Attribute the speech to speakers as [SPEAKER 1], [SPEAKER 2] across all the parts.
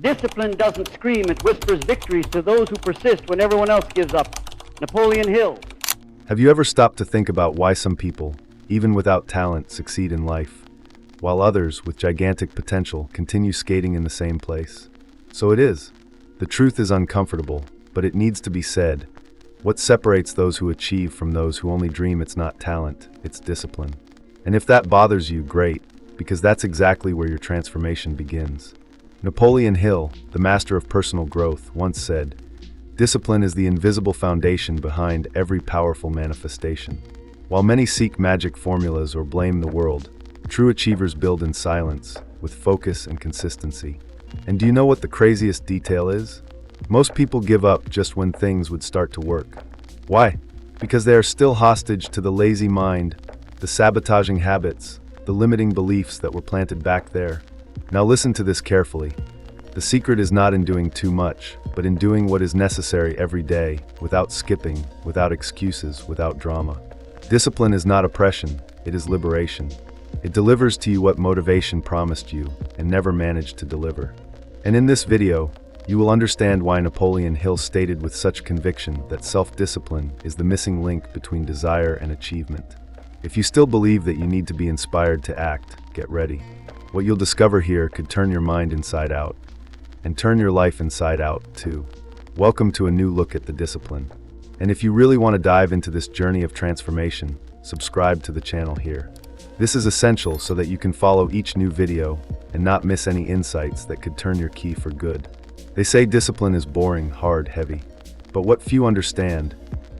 [SPEAKER 1] Discipline doesn't scream, it whispers victories to those who persist when everyone else gives up. Napoleon Hill.
[SPEAKER 2] Have you ever stopped to think about why some people, even without talent, succeed in life, while others, with gigantic potential, continue skating in the same place? So it is. The truth is uncomfortable, but it needs to be said. What separates those who achieve from those who only dream? It's not talent, it's discipline. And if that bothers you, great, because that's exactly where your transformation begins. Napoleon Hill, the master of personal growth, once said, "Discipline is the invisible foundation behind every powerful manifestation." While many seek magic formulas or blame the world, true achievers build in silence, with focus and consistency. And do you know what the craziest detail is? Most people give up just when things would start to work. Why? Because they are still hostage to the lazy mind, the sabotaging habits, the limiting beliefs that were planted back there. Now listen to this carefully. The secret is not in doing too much, but in doing what is necessary every day, without skipping, without excuses, without drama. Discipline is not oppression, it is liberation. It delivers to you what motivation promised you and never managed to deliver. And in this video, you will understand why Napoleon Hill stated with such conviction that self-discipline is the missing link between desire and achievement. If you still believe that you need to be inspired to act, get ready. What you'll discover here could turn your mind inside out, and turn your life inside out, too. Welcome to a new look at the discipline. And if you really want to dive into this journey of transformation, subscribe to the channel here. This is essential so that you can follow each new video and not miss any insights that could turn your key for good. They say discipline is boring, hard, heavy. But what few understand,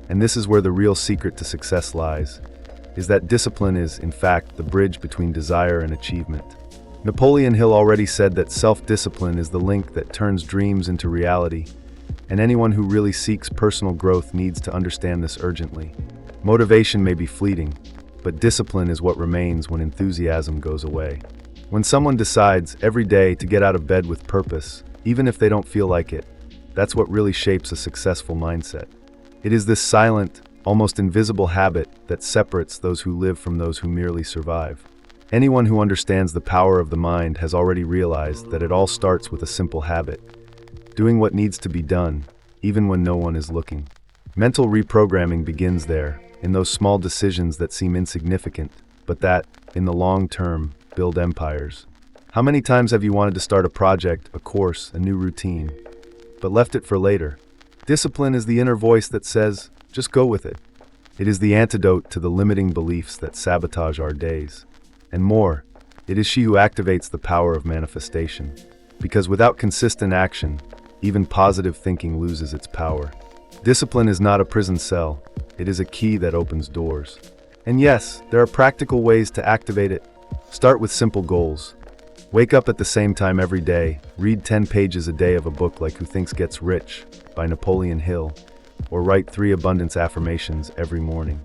[SPEAKER 2] and this is where the real secret to success lies, is that discipline is, in fact, the bridge between desire and achievement. Napoleon Hill already said that self-discipline is the link that turns dreams into reality, and anyone who really seeks personal growth needs to understand this urgently. Motivation may be fleeting, but discipline is what remains when enthusiasm goes away. When someone decides every day to get out of bed with purpose, even if they don't feel like it, that's what really shapes a successful mindset. It is this silent, almost invisible habit that separates those who live from those who merely survive. Anyone who understands the power of the mind has already realized that it all starts with a simple habit: doing what needs to be done, even when no one is looking. Mental reprogramming begins there, in those small decisions that seem insignificant, but that, in the long term, build empires. How many times have you wanted to start a project, a course, a new routine, but left it for later? Discipline is the inner voice that says, just go with it. It is the antidote to the limiting beliefs that sabotage our days. And more, it is she who activates the power of manifestation. Because without consistent action, even positive thinking loses its power. Discipline is not a prison cell, it is a key that opens doors. And yes, there are practical ways to activate it. Start with simple goals. Wake up at the same time every day, read 10 pages a day of a book like Who Thinks Gets Rich by Napoleon Hill, or write 3 abundance affirmations every morning.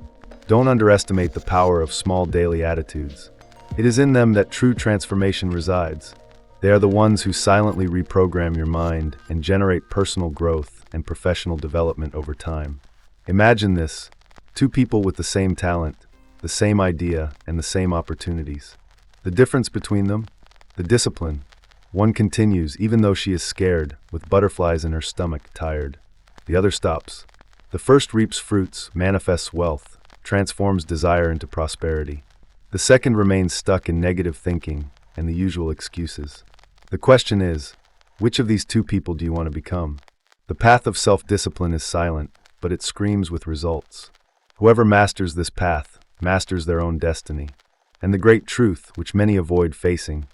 [SPEAKER 2] Don't underestimate the power of small daily attitudes. It is in them that true transformation resides. They are the ones who silently reprogram your mind and generate personal growth and professional development over time. Imagine this: 2 people with the same talent, the same idea, and the same opportunities. The difference between them? The discipline. One continues even though she is scared, with butterflies in her stomach, tired. The other stops. The first reaps fruits, manifests wealth, transforms desire into prosperity. The second remains stuck in negative thinking and the usual excuses. The question is, which of these 2 people do you want to become? The path of self-discipline is silent, but it screams with results. Whoever masters this path, masters their own destiny. And the great truth, which many avoid facing,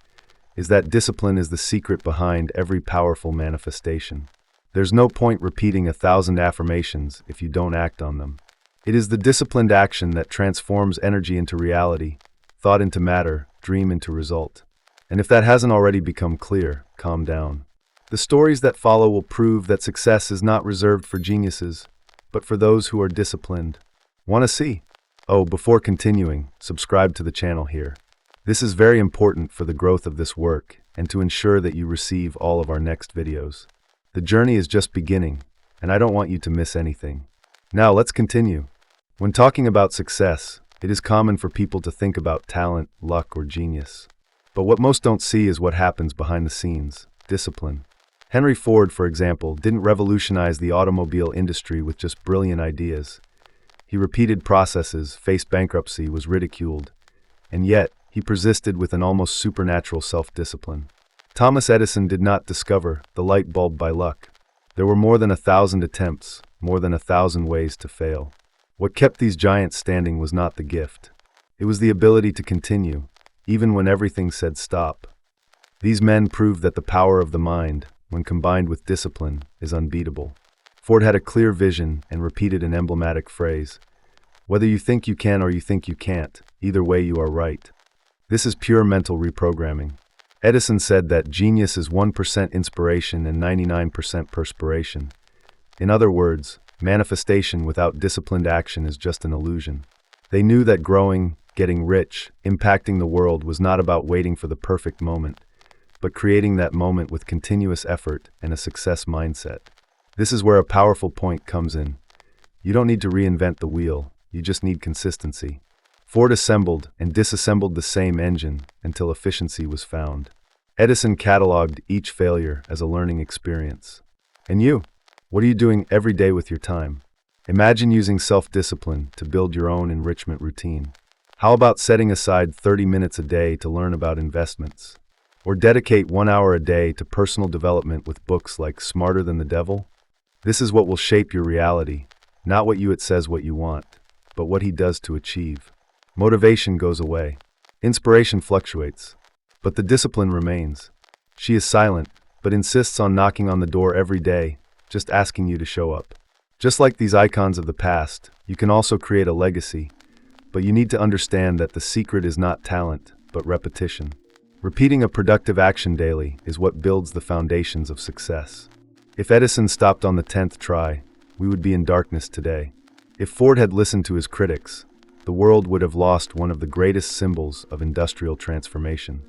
[SPEAKER 2] is that discipline is the secret behind every powerful manifestation. There's no point repeating 1,000 affirmations if you don't act on them. It is the disciplined action that transforms energy into reality, thought into matter, dream into result. And if that hasn't already become clear, calm down. The stories that follow will prove that success is not reserved for geniuses, but for those who are disciplined. Want to see? Oh, before continuing, subscribe to the channel here. This is very important for the growth of this work and to ensure that you receive all of our next videos. The journey is just beginning, and I don't want you to miss anything. Now let's continue. When talking about success, it is common for people to think about talent, luck, or genius. But what most don't see is what happens behind the scenes: discipline. Henry Ford, for example, didn't revolutionize the automobile industry with just brilliant ideas. He repeated processes, faced bankruptcy, was ridiculed, and yet he persisted with an almost supernatural self-discipline. Thomas Edison did not discover the light bulb by luck. There were more than 1,000 attempts, more than 1,000 ways to fail. What kept these giants standing was not the gift. It was the ability to continue, even when everything said stop. These men proved that the power of the mind, when combined with discipline, is unbeatable. Ford had a clear vision and repeated an emblematic phrase: "Whether you think you can or you think you can't, either way you are right." This is pure mental reprogramming. Edison said that genius is 1% inspiration and 99% perspiration. In other words, manifestation without disciplined action is just an illusion. They knew that growing, getting rich, impacting the world was not about waiting for the perfect moment, but creating that moment with continuous effort and a success mindset. This is where a powerful point comes in. You don't need to reinvent the wheel, you just need consistency. Ford assembled and disassembled the same engine until efficiency was found. Edison cataloged each failure as a learning experience. And you? What are you doing every day with your time? Imagine using self-discipline to build your own enrichment routine. How about setting aside 30 minutes a day to learn about investments? Or dedicate 1 hour a day to personal development with books like Smarter Than the Devil? This is what will shape your reality, not what it says what you want, but what he does to achieve. Motivation goes away. Inspiration fluctuates. But the discipline remains. She is silent, but insists on knocking on the door every day, just asking you to show up. Just like these icons of the past, you can also create a legacy, but you need to understand that the secret is not talent, but repetition. Repeating a productive action daily is what builds the foundations of success. If Edison stopped on the 10th try, we would be in darkness today. If Ford had listened to his critics, the world would have lost one of the greatest symbols of industrial transformation.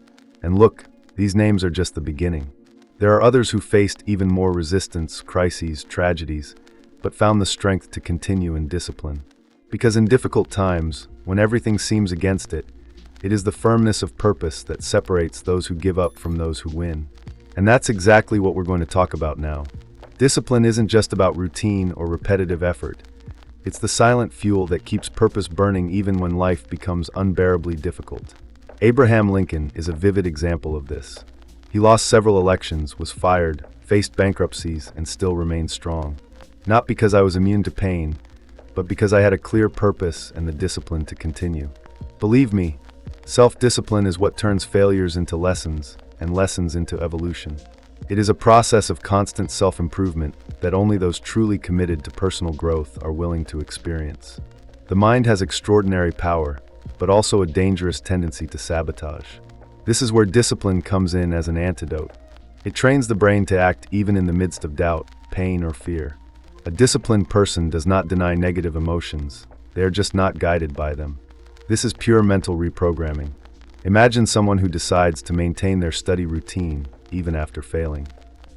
[SPEAKER 2] And look, these names are just the beginning. There are others who faced even more resistance, crises, tragedies, but found the strength to continue in discipline. Because in difficult times, when everything seems against it, it is the firmness of purpose that separates those who give up from those who win. And that's exactly what we're going to talk about now. Discipline isn't just about routine or repetitive effort. It's the silent fuel that keeps purpose burning even when life becomes unbearably difficult. Abraham Lincoln is a vivid example of this. He lost several elections, was fired, faced bankruptcies, and still remained strong. Not because I was immune to pain, but because I had a clear purpose and the discipline to continue. Believe me, self-discipline is what turns failures into lessons, and lessons into evolution. It is a process of constant self-improvement that only those truly committed to personal growth are willing to experience. The mind has extraordinary power, but also a dangerous tendency to sabotage. This is where discipline comes in as an antidote. It trains the brain to act even in the midst of doubt, pain, or fear. A disciplined person does not deny negative emotions, they are just not guided by them. This is pure mental reprogramming. Imagine someone who decides to maintain their study routine even after failing,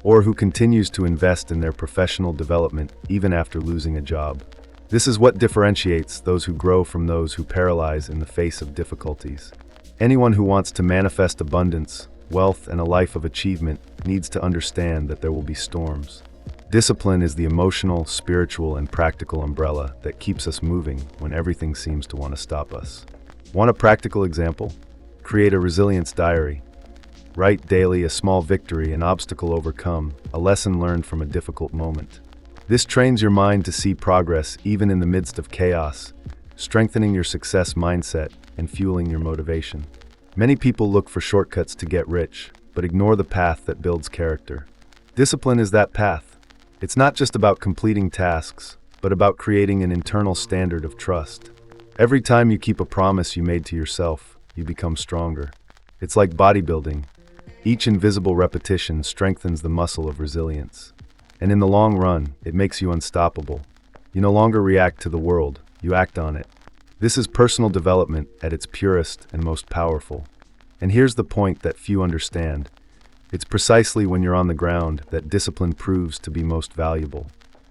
[SPEAKER 2] or who continues to invest in their professional development even after losing a job. This is what differentiates those who grow from those who paralyze in the face of difficulties. Anyone who wants to manifest abundance, wealth, and a life of achievement needs to understand that there will be storms. Discipline is the emotional, spiritual, and practical umbrella that keeps us moving when everything seems to want to stop us. Want a practical example? Create a resilience diary. Write daily a small victory, an obstacle overcome, a lesson learned from a difficult moment. This trains your mind to see progress even in the midst of chaos, strengthening your success mindset and fueling your motivation. Many people look for shortcuts to get rich, but ignore the path that builds character. Discipline is that path. It's not just about completing tasks, but about creating an internal standard of trust. Every time you keep a promise you made to yourself, you become stronger. It's like bodybuilding. Each invisible repetition strengthens the muscle of resilience. And in the long run, it makes you unstoppable. You no longer react to the world, you act on it. This is personal development at its purest and most powerful. And here's the point that few understand. It's precisely when you're on the ground that discipline proves to be most valuable.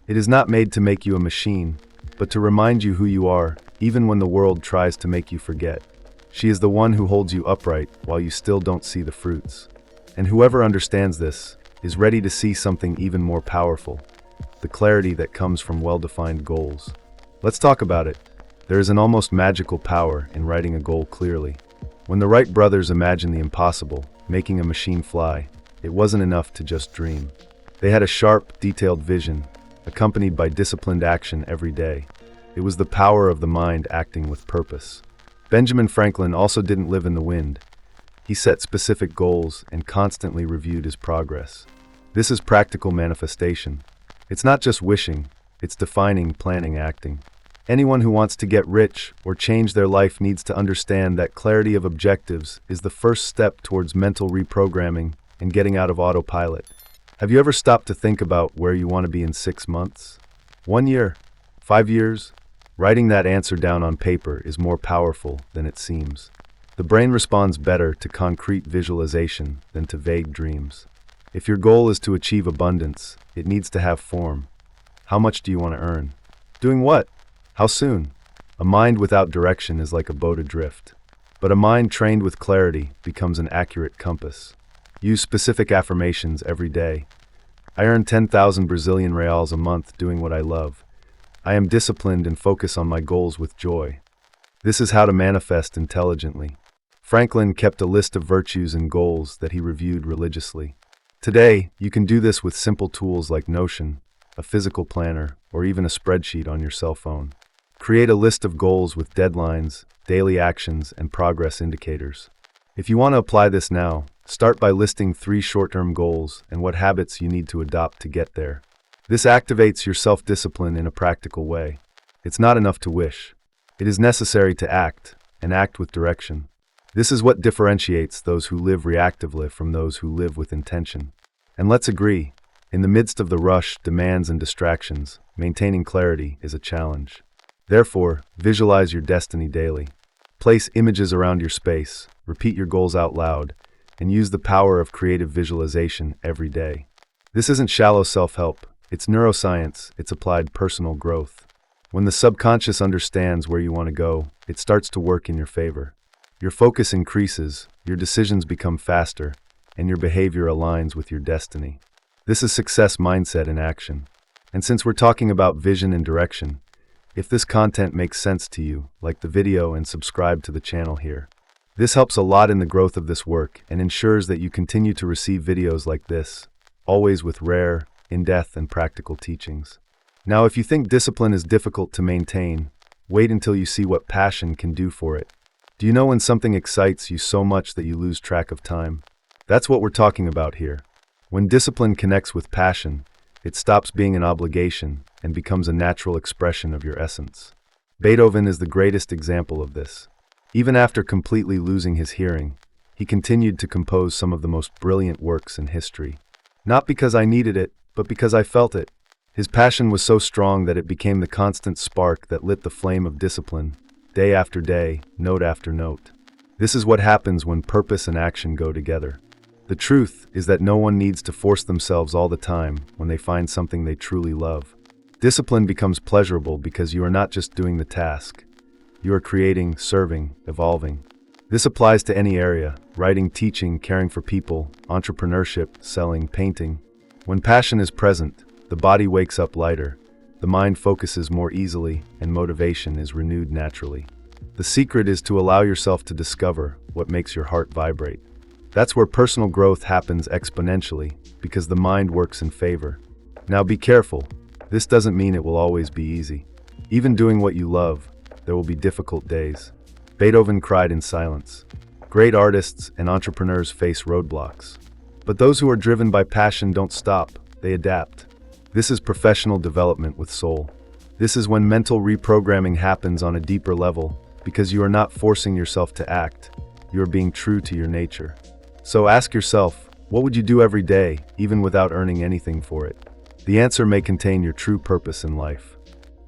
[SPEAKER 2] It is not made to make you a machine, but to remind you who you are, even when the world tries to make you forget. She is the one who holds you upright while you still don't see the fruits. And whoever understands this is ready to see something even more powerful, the clarity that comes from well-defined goals. Let's talk about it. There is an almost magical power in writing a goal clearly. When the Wright brothers imagined the impossible, making a machine fly, it wasn't enough to just dream. They had a sharp, detailed vision, accompanied by disciplined action every day. It was the power of the mind acting with purpose. Benjamin Franklin also didn't live in the wind. He set specific goals and constantly reviewed his progress. This is practical manifestation. It's not just wishing, it's defining, planning, acting. Anyone who wants to get rich or change their life needs to understand that clarity of objectives is the first step towards mental reprogramming and getting out of autopilot. Have you ever stopped to think about where you want to be in 6 months? 1 year? 5 years? Writing that answer down on paper is more powerful than it seems. The brain responds better to concrete visualization than to vague dreams. If your goal is to achieve abundance, it needs to have form. How much do you want to earn? Doing what? How soon? A mind without direction is like a boat adrift. But a mind trained with clarity becomes an accurate compass. Use specific affirmations every day. I earn 10,000 Brazilian reals a month doing what I love. I am disciplined and focus on my goals with joy. This is how to manifest intelligently. Franklin kept a list of virtues and goals that he reviewed religiously. Today, you can do this with simple tools like Notion, a physical planner, or even a spreadsheet on your cell phone. Create a list of goals with deadlines, daily actions, and progress indicators. If you want to apply this now, start by listing 3 short-term goals and what habits you need to adopt to get there. This activates your self-discipline in a practical way. It's not enough to wish. It is necessary to act, and act with direction. This is what differentiates those who live reactively from those who live with intention. And let's agree, in the midst of the rush, demands, and distractions, maintaining clarity is a challenge. Therefore, visualize your destiny daily. Place images around your space, repeat your goals out loud, and use the power of creative visualization every day. This isn't shallow self-help, it's neuroscience, it's applied personal growth. When the subconscious understands where you want to go, it starts to work in your favor. Your focus increases, your decisions become faster, and your behavior aligns with your destiny. This is success mindset in action. And since we're talking about vision and direction, if this content makes sense to you, like the video and subscribe to the channel here. This helps a lot in the growth of this work and ensures that you continue to receive videos like this, always with rare, in-depth, and practical teachings. Now, if you think discipline is difficult to maintain, wait until you see what passion can do for it. Do you know when something excites you so much that you lose track of time? That's what we're talking about here. When discipline connects with passion, it stops being an obligation and becomes a natural expression of your essence. Beethoven is the greatest example of this. Even after completely losing his hearing, he continued to compose some of the most brilliant works in history. Not because I needed it, but because I felt it. His passion was so strong that it became the constant spark that lit the flame of discipline, day after day, note after note. This is what happens when purpose and action go together. The truth is that no one needs to force themselves all the time when they find something they truly love. Discipline becomes pleasurable because you are not just doing the task. You are creating, serving, evolving. This applies to any area: writing, teaching, caring for people, entrepreneurship, selling, painting. When passion is present, the body wakes up lighter, the mind focuses more easily, and motivation is renewed naturally. The secret is to allow yourself to discover what makes your heart vibrate. That's where personal growth happens exponentially, because the mind works in favor. Now be careful. This doesn't mean it will always be easy. Even doing what you love, there will be difficult days. Beethoven cried in silence. Great artists and entrepreneurs face roadblocks. But those who are driven by passion don't stop, they adapt. This is professional development with soul. This is when mental reprogramming happens on a deeper level, because you are not forcing yourself to act, you are being true to your nature. So ask yourself, what would you do every day, even without earning anything for it? The answer may contain your true purpose in life.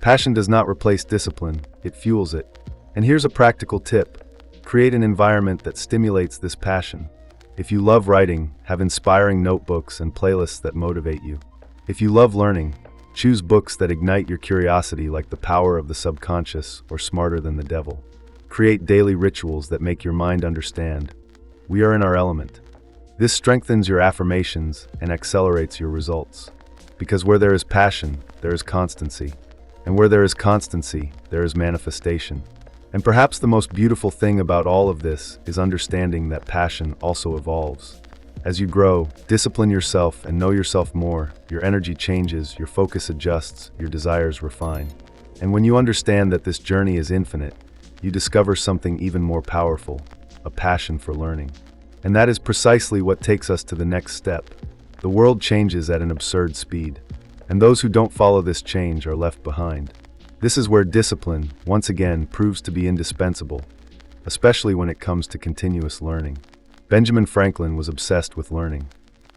[SPEAKER 2] Passion does not replace discipline, it fuels it. And here's a practical tip. Create an environment that stimulates this passion. If you love writing, have inspiring notebooks and playlists that motivate you. If you love learning, choose books that ignite your curiosity, like The Power of the Subconscious or Smarter Than the Devil. Create daily rituals that make your mind understand. We are in our element. This strengthens your affirmations and accelerates your results. Because where there is passion, there is constancy. And where there is constancy, there is manifestation. And perhaps the most beautiful thing about all of this is understanding that passion also evolves. As you grow, discipline yourself and know yourself more, your energy changes, your focus adjusts, your desires refine. And when you understand that this journey is infinite, you discover something even more powerful, a passion for learning. And that is precisely what takes us to the next step. The world changes at an absurd speed, and those who don't follow this change are left behind. This is where discipline, once again, proves to be indispensable, especially when it comes to continuous learning. Benjamin Franklin was obsessed with learning.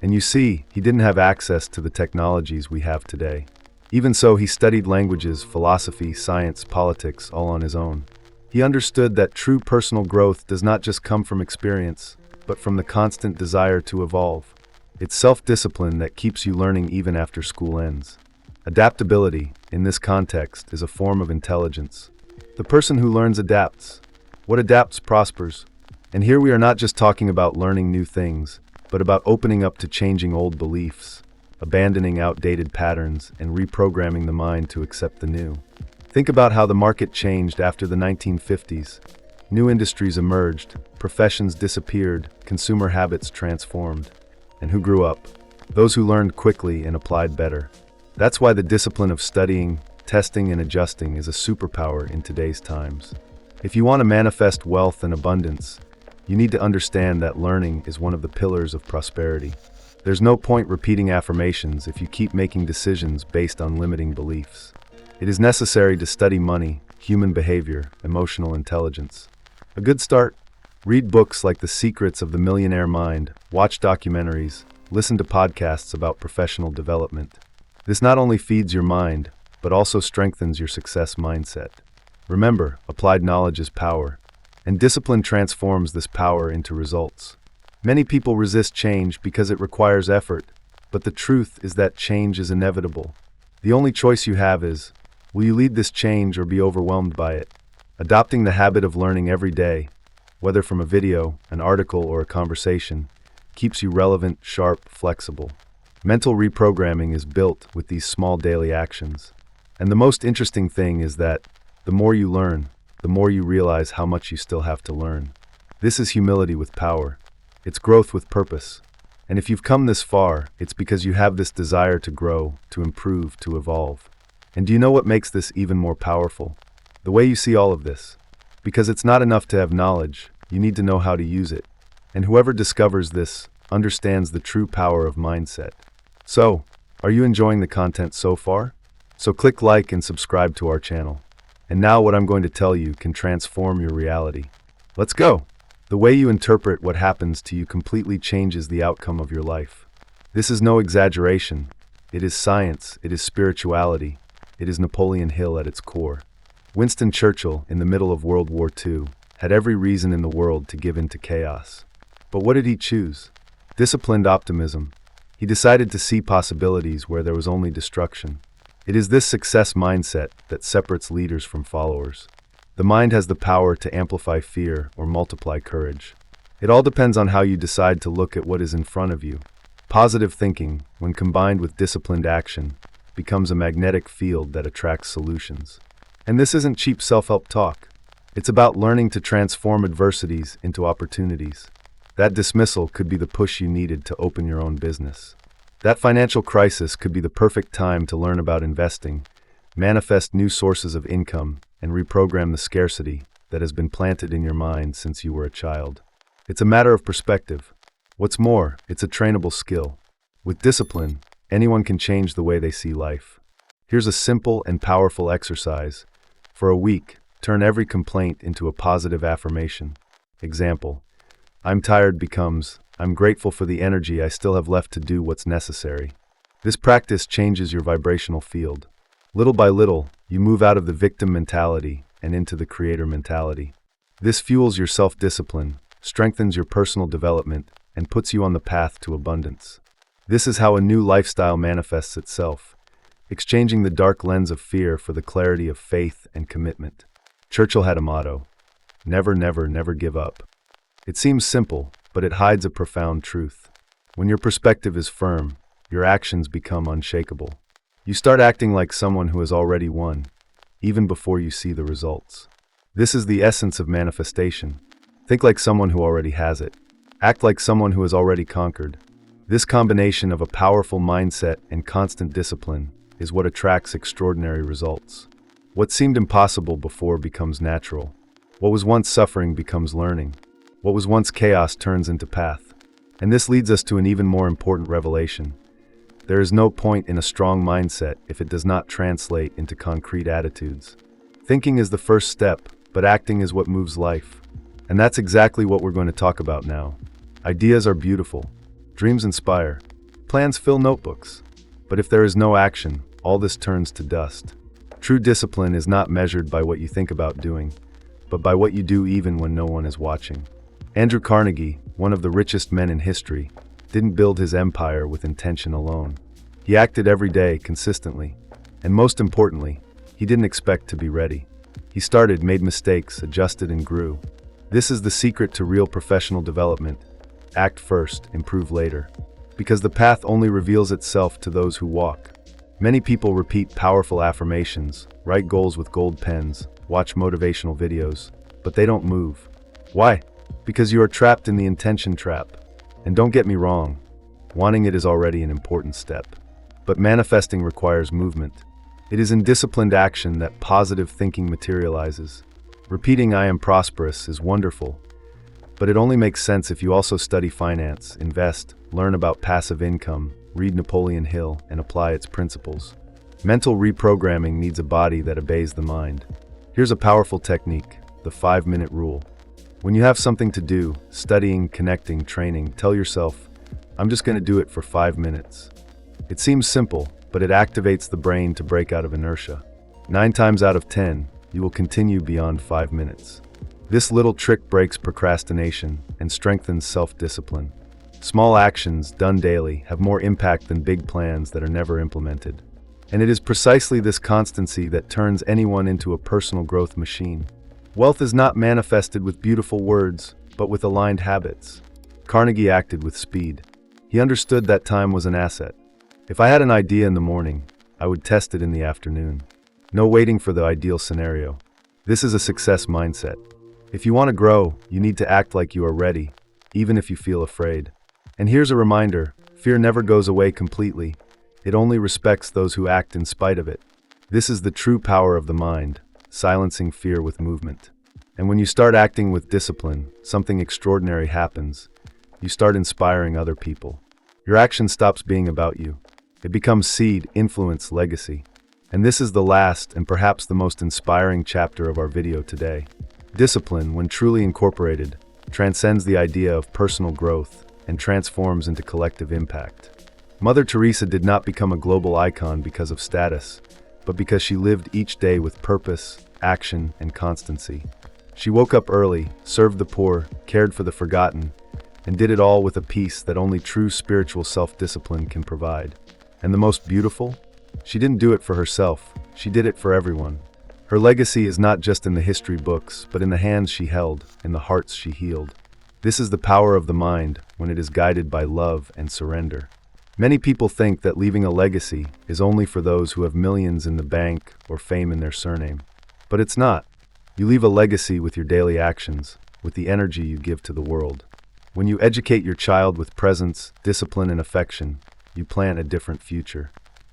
[SPEAKER 2] And you see, he didn't have access to the technologies we have today. Even so, he studied languages, philosophy, science, politics, all on his own. He understood that true personal growth does not just come from experience, but from the constant desire to evolve. It's self-discipline that keeps you learning even after school ends. Adaptability, in this context, is a form of intelligence. The person who learns adapts. What adapts prospers. And here we are not just talking about learning new things, but about opening up to changing old beliefs, abandoning outdated patterns, and reprogramming the mind to accept the new. Think about how the market changed after the 1950s. New industries emerged, professions disappeared, consumer habits transformed. And who grew up? Those who learned quickly and applied better. That's why the discipline of studying, testing, and adjusting is a superpower in today's times. If you want to manifest wealth and abundance, you need to understand that learning is one of the pillars of prosperity. There's no point repeating affirmations if you keep making decisions based on limiting beliefs. It is necessary to study money, human behavior, emotional intelligence. A good start? Read books like The Secrets of the Millionaire Mind, watch documentaries, listen to podcasts about professional development. This not only feeds your mind, but also strengthens your success mindset. Remember, applied knowledge is power, and discipline transforms this power into results. Many people resist change because it requires effort, but the truth is that change is inevitable. The only choice you have is, will you lead this change or be overwhelmed by it? Adopting the habit of learning every day, whether from a video, an article, or a conversation, keeps you relevant, sharp, flexible. Mental reprogramming is built with these small daily actions. And the most interesting thing is that the more you learn, the more you realize how much you still have to learn. This is humility with power. It's growth with purpose. And if you've come this far, it's because you have this desire to grow, to improve, to evolve. And do you know what makes this even more powerful? The way you see all of this. Because it's not enough to have knowledge, you need to know how to use it. And whoever discovers this understands the true power of mindset. So, are you enjoying the content so far? So click like and subscribe to our channel. And now what I'm going to tell you can transform your reality. Let's go! The way you interpret what happens to you completely changes the outcome of your life. This is no exaggeration. It is science, it is spirituality, it is Napoleon Hill at its core. Winston Churchill, in the middle of World War II, had every reason in the world to give in to chaos. But what did he choose? Disciplined optimism. He decided to see possibilities where there was only destruction. It is this success mindset that separates leaders from followers. The mind has the power to amplify fear or multiply courage. It all depends on how you decide to look at what is in front of you. Positive thinking, when combined with disciplined action, becomes a magnetic field that attracts solutions. And this isn't cheap self-help talk. It's about learning to transform adversities into opportunities. That dismissal could be the push you needed to open your own business. That financial crisis could be the perfect time to learn about investing, manifest new sources of income, and reprogram the scarcity that has been planted in your mind since you were a child. It's a matter of perspective. What's more, it's a trainable skill. With discipline, anyone can change the way they see life. Here's a simple and powerful exercise. For a week, turn every complaint into a positive affirmation. Example: I'm tired becomes, I'm grateful for the energy I still have left to do what's necessary. This practice changes your vibrational field. Little by little, you move out of the victim mentality and into the creator mentality. This fuels your self-discipline, strengthens your personal development, and puts you on the path to abundance. This is how a new lifestyle manifests itself, exchanging the dark lens of fear for the clarity of faith and commitment. Churchill had a motto: never, never, never give up. It seems simple, but it hides a profound truth. When your perspective is firm, your actions become unshakable. You start acting like someone who has already won, even before you see the results. This is the essence of manifestation. Think like someone who already has it. Act like someone who has already conquered. This combination of a powerful mindset and constant discipline is what attracts extraordinary results. What seemed impossible before becomes natural. What was once suffering becomes learning. What was once chaos turns into path. And this leads us to an even more important revelation. There is no point in a strong mindset if it does not translate into concrete attitudes. Thinking is the first step, but acting is what moves life. And that's exactly what we're going to talk about now. Ideas are beautiful. Dreams inspire. Plans fill notebooks. But if there is no action, all this turns to dust. True discipline is not measured by what you think about doing, but by what you do even when no one is watching. Andrew Carnegie, one of the richest men in history, didn't build his empire with intention alone. He acted every day consistently, and most importantly, he didn't expect to be ready. He started, made mistakes, adjusted, and grew. This is the secret to real professional development. Act first, improve later. Because the path only reveals itself to those who walk. Many people repeat powerful affirmations, write goals with gold pens, watch motivational videos, but they don't move. Why? Because you are trapped in the intention trap. And don't get me wrong, wanting it is already an important step. But manifesting requires movement. It is in disciplined action that positive thinking materializes. Repeating "I am prosperous" is wonderful, but it only makes sense if you also study finance, invest, learn about passive income, read Napoleon Hill, and apply its principles. Mental reprogramming needs a body that obeys the mind. Here's a powerful technique, the 5-minute rule. When you have something to do, studying, connecting, training, tell yourself, "I'm just going to do it for 5 minutes." It seems simple, but it activates the brain to break out of inertia. 9 times out of 10, you will continue beyond 5 minutes. This little trick breaks procrastination and strengthens self-discipline. Small actions, done daily, have more impact than big plans that are never implemented. And it is precisely this constancy that turns anyone into a personal growth machine. Wealth is not manifested with beautiful words, but with aligned habits. Carnegie acted with speed. He understood that time was an asset. If I had an idea in the morning, I would test it in the afternoon. No waiting for the ideal scenario. This is a success mindset. If you want to grow, you need to act like you are ready, even if you feel afraid. And here's a reminder, fear never goes away completely. It only respects those who act in spite of it. This is the true power of the mind, silencing fear with movement. And when you start acting with discipline, something extraordinary happens. You start inspiring other people. Your action stops being about you. It becomes seed, influence, legacy. And this is the last and perhaps the most inspiring chapter of our video today. Discipline, when truly incorporated, transcends the idea of personal growth and transforms into collective impact. Mother Teresa did not become a global icon because of status, but because she lived each day with purpose, action, and constancy. She woke up early, served the poor, cared for the forgotten, and did it all with a peace that only true spiritual self-discipline can provide. And the most beautiful? She didn't do it for herself, she did it for everyone. Her legacy is not just in the history books, but in the hands she held, in the hearts she healed. This is the power of the mind when it is guided by love and surrender. Many people think that leaving a legacy is only for those who have millions in the bank or fame in their surname. But it's not. You leave a legacy with your daily actions, with the energy you give to the world. When you educate your child with presence, discipline, and affection, you plant a different future.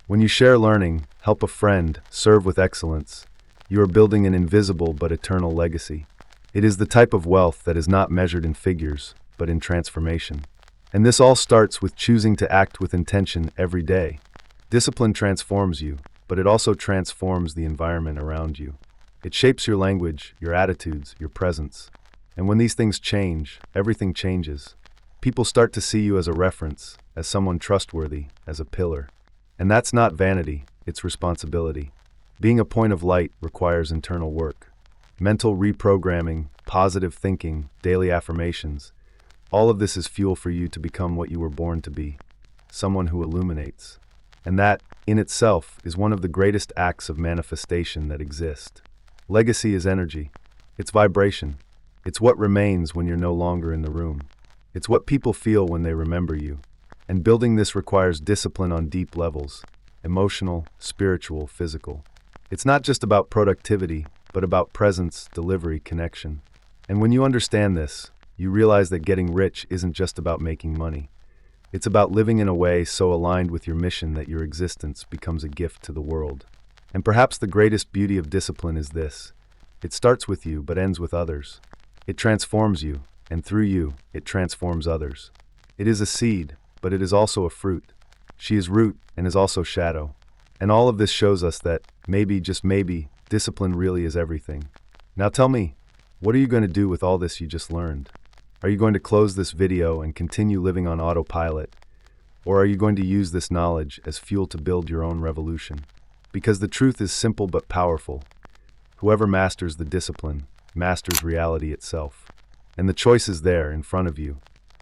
[SPEAKER 2] When you share learning, help a friend, serve with excellence, you are building an invisible but eternal legacy. It is the type of wealth that is not measured in figures, but in transformation. And this all starts with choosing to act with intention every day. Discipline transforms you, but it also transforms the environment around you. It shapes your language, your attitudes, your presence. And when these things change, everything changes. People start to see you as a reference, as someone trustworthy, as a pillar. And that's not vanity, it's responsibility. Being a point of light requires internal work. Mental reprogramming, positive thinking, daily affirmations. All of this is fuel for you to become what you were born to be, someone who illuminates. And that, in itself, is one of the greatest acts of manifestation that exist. Legacy is energy. It's vibration. It's what remains when you're no longer in the room. It's what people feel when they remember you. And building this requires discipline on deep levels: emotional, spiritual, physical. It's not just about productivity, but about presence, delivery, connection. And when you understand this, you realize that getting rich isn't just about making money. It's about living in a way so aligned with your mission that your existence becomes a gift to the world. And perhaps the greatest beauty of discipline is this: it starts with you but ends with others. It transforms you, and through you, it transforms others. It is a seed, but it is also a fruit. She is root and is also shadow. And all of this shows us that, maybe, just maybe, discipline really is everything. Now tell me, what are you going to do with all this you just learned? Are you going to close this video and continue living on autopilot? Or are you going to use this knowledge as fuel to build your own revolution? Because the truth is simple but powerful. Whoever masters the discipline, masters reality itself. And the choice is there, in front of you.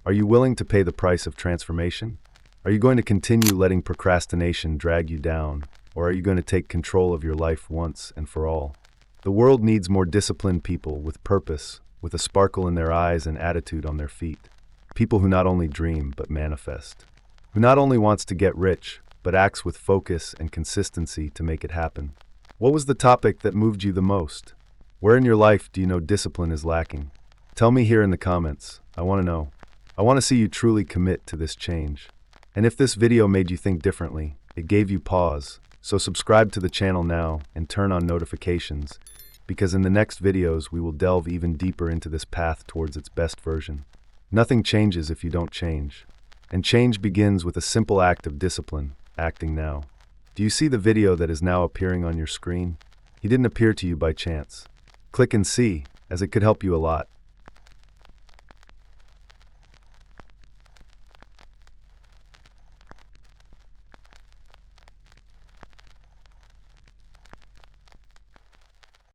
[SPEAKER 2] Are you willing to pay the price of transformation? Are you going to continue letting procrastination drag you down? Or are you going to take control of your life once and for all? The world needs more disciplined people with purpose, with a sparkle in their eyes and attitude on their feet. People who not only dream, but manifest. Who not only wants to get rich, but acts with focus and consistency to make it happen. What was the topic that moved you the most? Where in your life do you know discipline is lacking? Tell me here in the comments. I want to know. I want to see you truly commit to this change. And if this video made you think differently, it gave you pause, so subscribe to the channel now and turn on notifications, because in the next videos we will delve even deeper into this path towards its best version. Nothing changes if you don't change. And change begins with a simple act of discipline, acting now. Do you see the video that is now appearing on your screen? He didn't appear to you by chance. Click and see, as it could help you a lot.